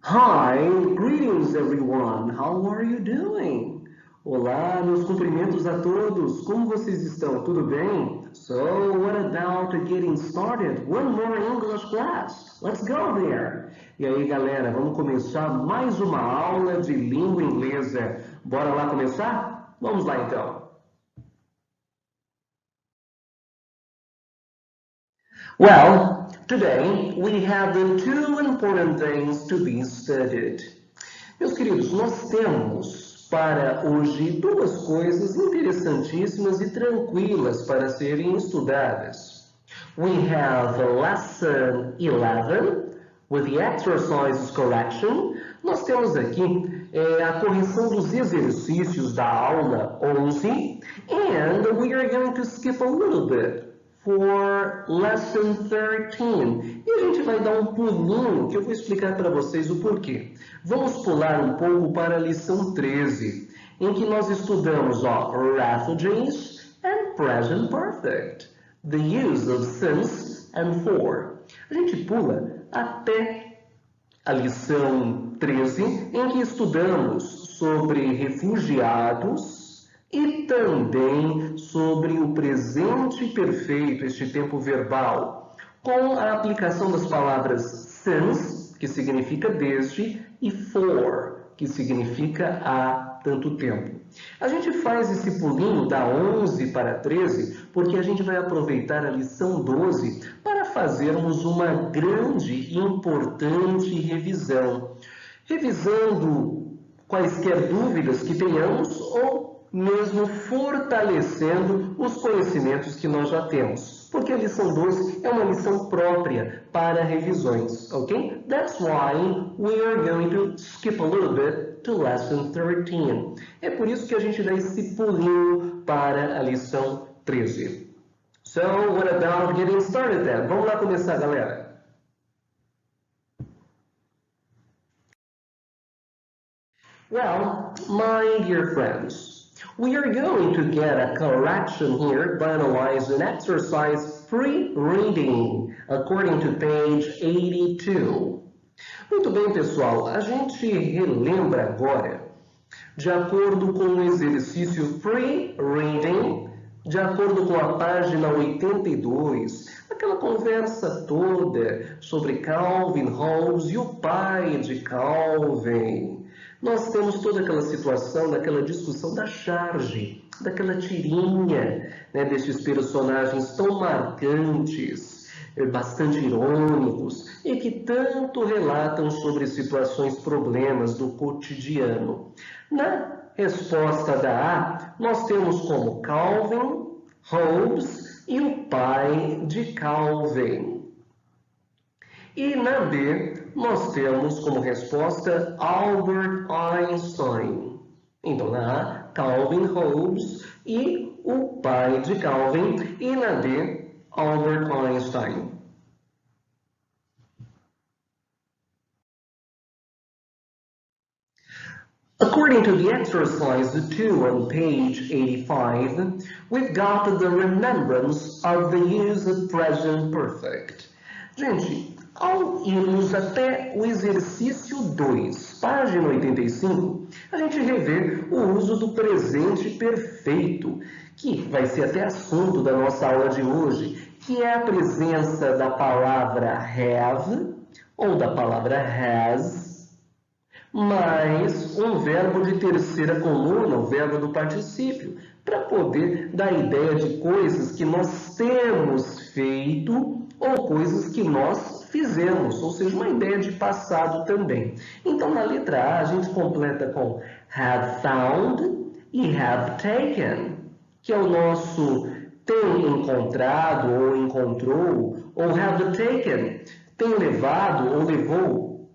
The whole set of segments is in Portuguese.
Hi, greetings everyone. How are you doing? Olá, meus cumprimentos a todos. Como vocês estão? Tudo bem? So, what about getting started? One more English class. Let's go there. E aí, galera, vamos começar mais uma aula de língua inglesa. Bora lá começar? Vamos lá então. Well, today we have the two important things to be studied. Meus queridos, nós temos para hoje duas coisas interessantíssimas e tranquilas para serem estudadas. We have lesson 11 with the exercises correction. Nós temos aqui a correção dos exercícios da aula 11 and we are going to skip a little bit for lesson 13. E a gente vai dar um pulinho que eu vou explicar para vocês o porquê. Vamos pular um pouco para a lição 13, em que nós estudamos refugees and present perfect, the use of since and for. A gente pula até a lição 13, em que estudamos sobre refugiados e também sobre o presente perfeito, este tempo verbal, com a aplicação das palavras since, que significa desde, e for, que significa há tanto tempo. A gente faz esse pulinho da 11 para 13 porque a gente vai aproveitar a lição 12 para fazermos uma grande e importante revisão. Revisando quaisquer dúvidas que tenhamos ou mesmo fortalecendo os conhecimentos que nós já temos. Porque a lição 12 é uma lição própria para revisões, ok? That's why we are going to skip a little bit to lesson 13. É por isso que a gente dá esse pulinho para a lição 13. So, what about getting started then? Vamos lá começar, galera. Well, my dear friends, we are going to get a correction here by analyzing exercise pre-reading, according to page 82. Muito bem, pessoal, a gente relembra agora, de acordo com o exercício pre-reading, de acordo com a página 82, aquela conversa toda sobre Calvin Hobbes e o pai de Calvin. Nós temos toda aquela situação, daquela discussão da charge, daquela tirinha, né, desses personagens tão marcantes, bastante irônicos e que tanto relatam sobre situações, problemas do cotidiano. Na resposta da A, nós temos como Calvin, Hobbes e o pai de Calvin. E na B, nós temos como resposta Albert Einstein. Então, na A, Calvin, Hobbes e o pai de Calvin. E na D, Albert Einstein. According to the exercise 2 on page 85, we've got the remembrance of the use of present perfect. Gente, ao irmos até o exercício 2, página 85, a gente revê o uso do presente perfeito, que vai ser até assunto da nossa aula de hoje, que é a presença da palavra have ou da palavra has, mais um verbo de terceira coluna, o verbo do particípio, para poder dar ideia de coisas que nós temos feito ou coisas que nós fizemos, ou seja, uma ideia de passado também. Então, na letra A, a gente completa com have found e have taken, que é o nosso tem encontrado ou encontrou, ou have taken, tem levado ou levou.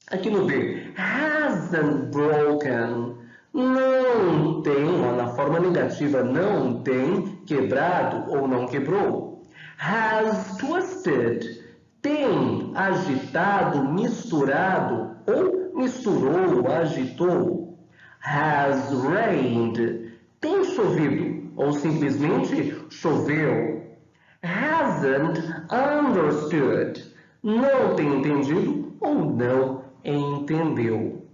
Aqui no B, hasn't broken, não tem, na forma negativa, não tem quebrado ou não quebrou. Has twisted, tem agitado, misturado ou misturou, agitou. Has rained, tem chovido ou simplesmente choveu. Hasn't understood, não tem entendido ou ou não entendeu.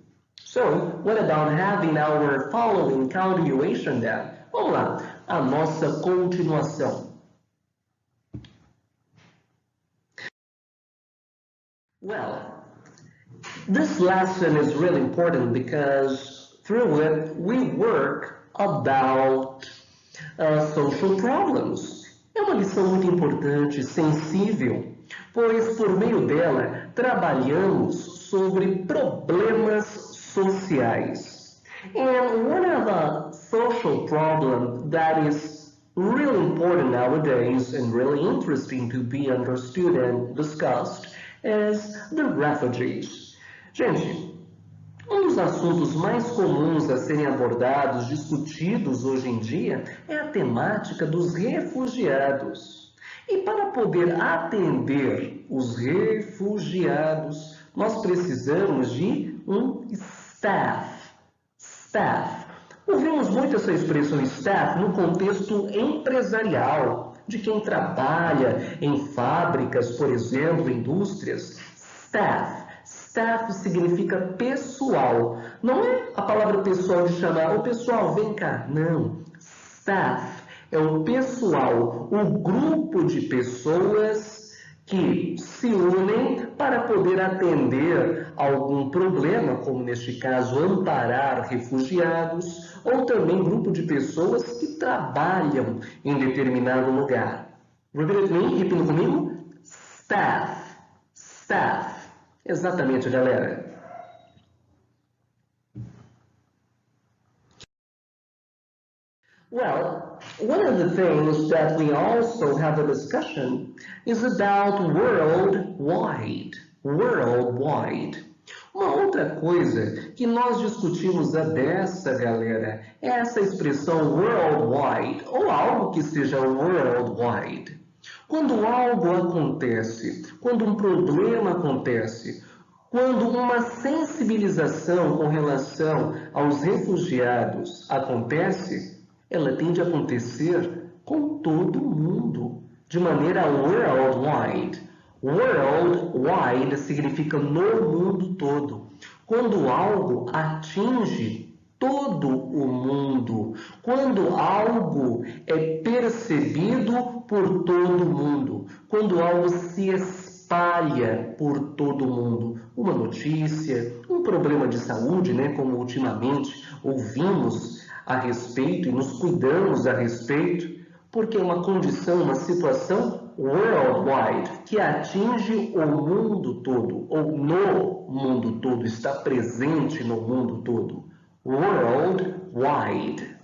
So, what about having our following continuation then? Vamos lá, a nossa continuação. Well, this lesson is really important because through it we work about social problems. É uma lição muito importante, sensível, pois por meio dela trabalhamos sobre problemas sociais. And one of the social problems that is really important nowadays and really interesting to be understood and discussed is the refugees. Gente, um dos assuntos mais comuns a serem abordados, discutidos hoje em dia, é a temática dos refugiados. E para poder atender os refugiados, nós precisamos de um staff. Staff. Ouvimos muito essa expressão staff no contexto empresarial, de quem trabalha em fábricas, por exemplo, indústrias. Staff. Staff significa pessoal. Não é a palavra pessoal de chamar, ô pessoal, vem cá. Não. Staff é o pessoal, o grupo de pessoas que se unem para poder atender algum problema, como neste caso, amparar refugiados, ou também grupo de pessoas que trabalham em determinado lugar. Repetindo comigo. Staff. Staff. Exatamente, galera. Well, one of the things that we also have a discussion is about worldwide. Worldwide. Uma outra coisa que nós discutimos a dessa, galera, é essa expressão worldwide, ou algo que seja worldwide. Quando algo acontece, quando um problema acontece, quando uma sensibilização com relação aos refugiados acontece, ela tende a acontecer com todo mundo, de maneira worldwide. Worldwide significa no mundo todo. Quando algo atinge todo o mundo, quando algo é percebido por todo mundo, quando algo se espalha por todo mundo, uma notícia, um problema de saúde, né, como ultimamente ouvimos a respeito e nos cuidamos a respeito, porque é uma condição, uma situação worldwide, que atinge o mundo todo, ou no mundo todo, está presente no mundo todo. Worldwide.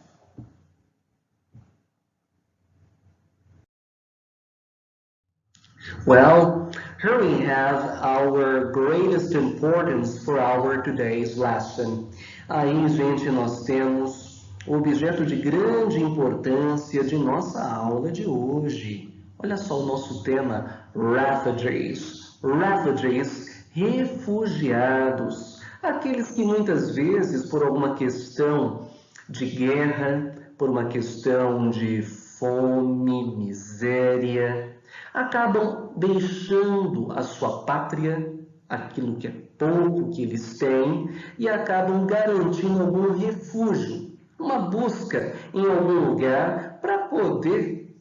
Well, here we have our greatest importance for our today's lesson. Aí, gente, nós temos o objeto de grande importância de nossa aula de hoje. Olha só o nosso tema, refugees. Refugees, refugiados. Aqueles que muitas vezes, por alguma questão de guerra, por uma questão de fome, miséria, acabam deixando a sua pátria, aquilo que é pouco que eles têm, e acabam garantindo algum refúgio, uma busca em algum lugar para poder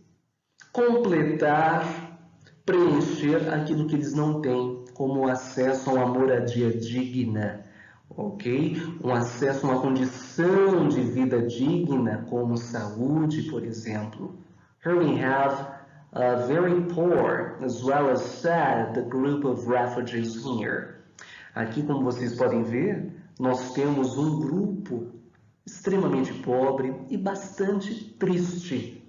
completar, preencher aquilo que eles não têm, como acesso a uma moradia digna, ok? Um acesso a uma condição de vida digna, como saúde, por exemplo. Here we have a very poor, as well as sad, group of refugees here. Aqui, como vocês podem ver, nós temos um grupo extremamente pobre e bastante triste,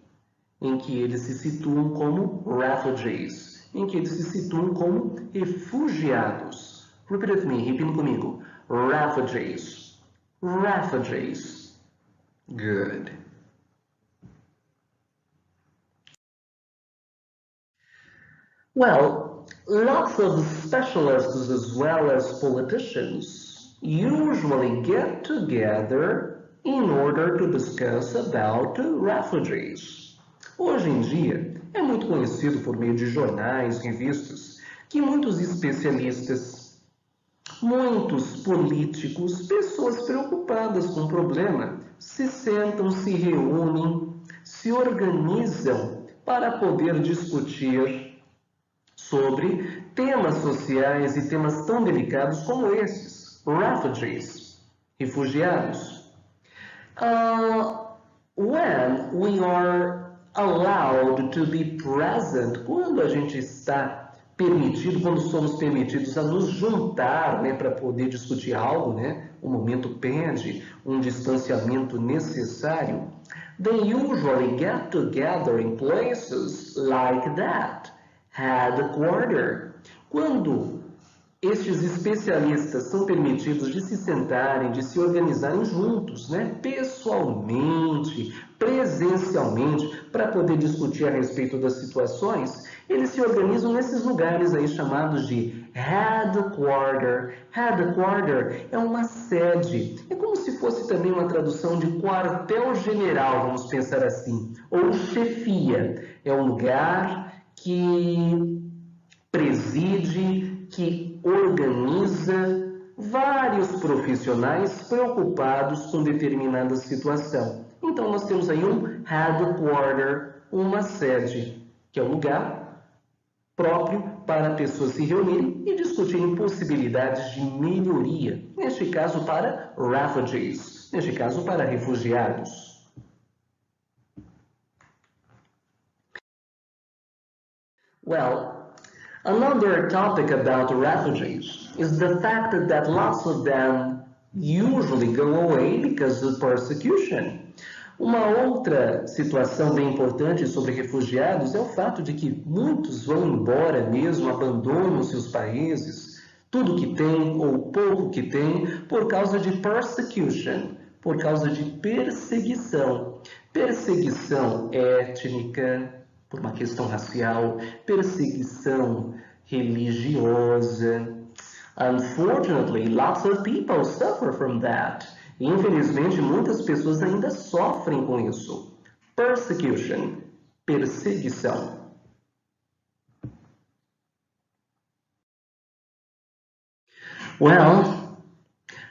em que eles se situam como refugees, em que eles se situam como refugiados. Repeat with me, repita comigo. Refugees. Refugees. Good. Well, lots of specialists as well as politicians usually get together in order to discuss about refugees. Hoje em dia, é muito conhecido por meio de jornais, revistas, que muitos especialistas Muitos políticos, pessoas preocupadas com o problema, se sentam, se reúnem, se organizam para poder discutir sobre temas sociais e temas tão delicados como esses, refugees, refugiados. When we are allowed to be present, quando a gente está permitido, quando somos permitidos a nos juntar, né, para poder discutir algo, né, o momento pede um distanciamento necessário, they usually get together in places like that, headquarter. Quando estes especialistas são permitidos de se sentarem, de se organizarem juntos, né? Pessoalmente, presencialmente, para poder discutir a respeito das situações, eles se organizam nesses lugares aí chamados de headquarter. Headquarter é uma sede, é como se fosse também uma tradução de quartel-general, vamos pensar assim, ou chefia. É um lugar que preside, que organiza vários profissionais preocupados com determinada situação. Então, nós temos aí um headquarter, uma sede, que é um lugar próprio para pessoas se reunirem e discutirem possibilidades de melhoria, neste caso para refugees, neste caso para refugiados. Well, another topic about refugees is the fact that lots of them usually go away because of persecution. Uma outra situação bem importante sobre refugiados é o fato de que muitos vão embora mesmo, abandonam seus países, tudo que tem ou pouco que tem, por causa de persecution, por causa de perseguição. Perseguição étnica, por uma questão racial, perseguição religiosa. Unfortunately, lots of people suffer from that. Infelizmente, muitas pessoas ainda sofrem com isso. Persecution, perseguição. Well,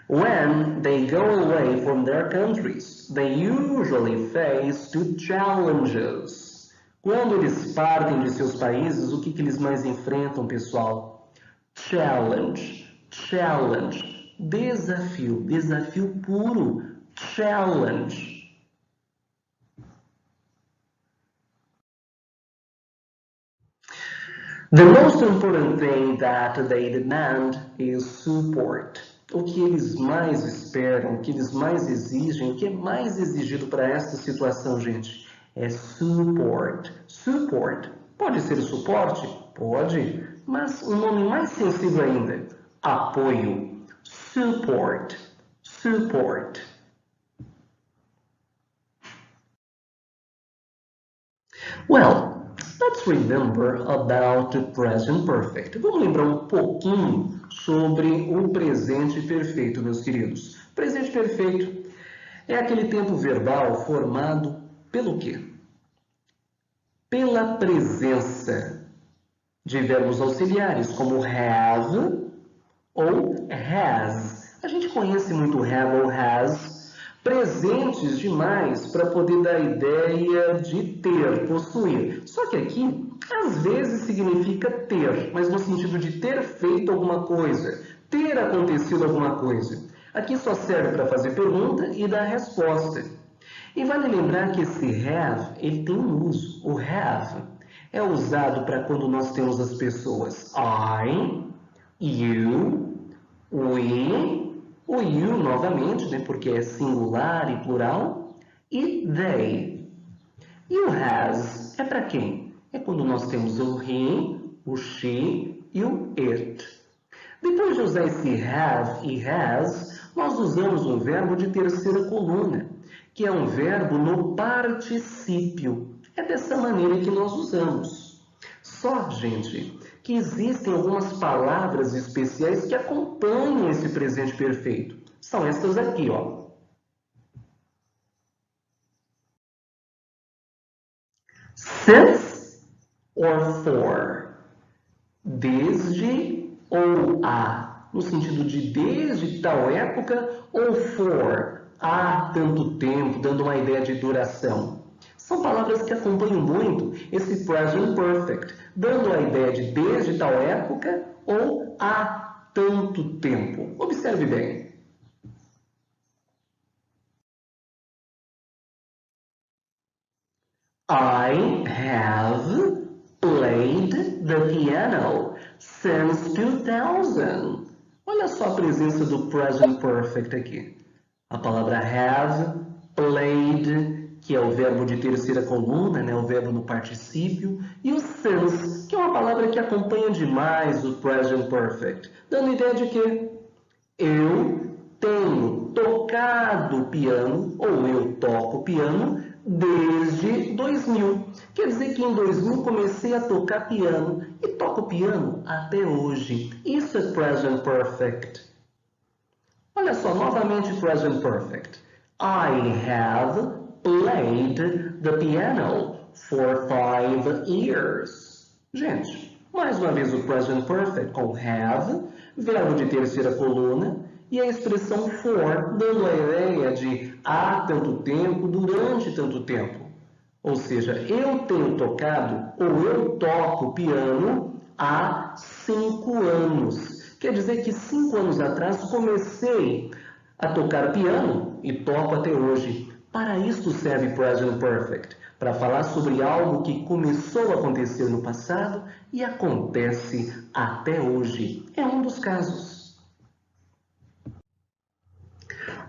when they go away from their countries, they usually face two challenges. Quando eles partem de seus países, o que eles mais enfrentam, pessoal? Challenge, challenge, desafio, desafio puro, challenge. The most important thing that they demand is support. O que eles mais esperam, o que eles mais exigem, o que é mais exigido para esta situação, gente, é support. Support. Pode ser suporte? Pode. Mas um nome mais sensível ainda, apoio. Support. Support. Well, let's remember about the present perfect. Vamos lembrar um pouquinho sobre o presente perfeito, meus queridos. Presente perfeito é aquele tempo verbal formado pelo quê? Pela presença de verbos auxiliares, como have ou has. A gente conhece muito have ou has, presentes demais para poder dar a ideia de ter, possuir. Só que aqui, às vezes significa ter, mas no sentido de ter feito alguma coisa, ter acontecido alguma coisa. Aqui só serve para fazer pergunta e dar resposta. E vale lembrar que esse have, ele tem um uso. O have é usado para quando nós temos as pessoas I, you, we, o you novamente, né, porque é singular e plural, e they. E o has é para quem? É quando nós temos o he, o she e o it. Depois de usar esse have e has, nós usamos um verbo de terceira coluna, que é um verbo no particípio. É dessa maneira que nós usamos. Só, gente, que existem algumas palavras especiais que acompanham esse presente perfeito. São estas aqui, ó. Since or for. Desde ou a. no sentido de desde tal época, ou for, há tanto tempo, dando uma ideia de duração. São palavras que acompanham muito esse present perfect, dando a ideia de desde tal época ou há tanto tempo. Observe bem. I have played the piano since 2000. Olha só a presença do present perfect aqui. A palavra have, played, que é o verbo de terceira coluna, né? O verbo no particípio, e o since, que é uma palavra que acompanha demais o present perfect, dando ideia de que eu tenho tocado piano, ou eu toco piano, desde 2000. Quer dizer que em 2000 comecei a tocar piano e toco piano até hoje. Isso é present perfect. Olha só, novamente present perfect. I have played the piano for 5 years. Gente, mais uma vez o present perfect com have, verbo de terceira coluna, e a expressão for, dando a ideia de há tanto tempo, durante tanto tempo. Ou seja, eu tenho tocado ou eu toco piano há 5 anos. Quer dizer que 5 anos atrás comecei a tocar piano e toco até hoje. Para isso serve Present Perfect, para falar sobre algo que começou a acontecer no passado e acontece até hoje. É um dos casos.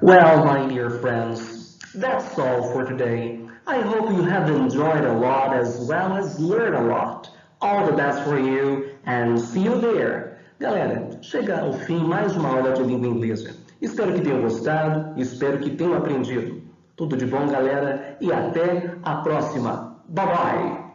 Well, my dear friends, that's all for today. I hope you have enjoyed a lot as well as learned a lot. All the best for you and see you there. Galera, chega ao fim mais uma aula de língua inglesa. Espero que tenham gostado, espero que tenham aprendido. Tudo de bom, galera, e até a próxima. Bye bye!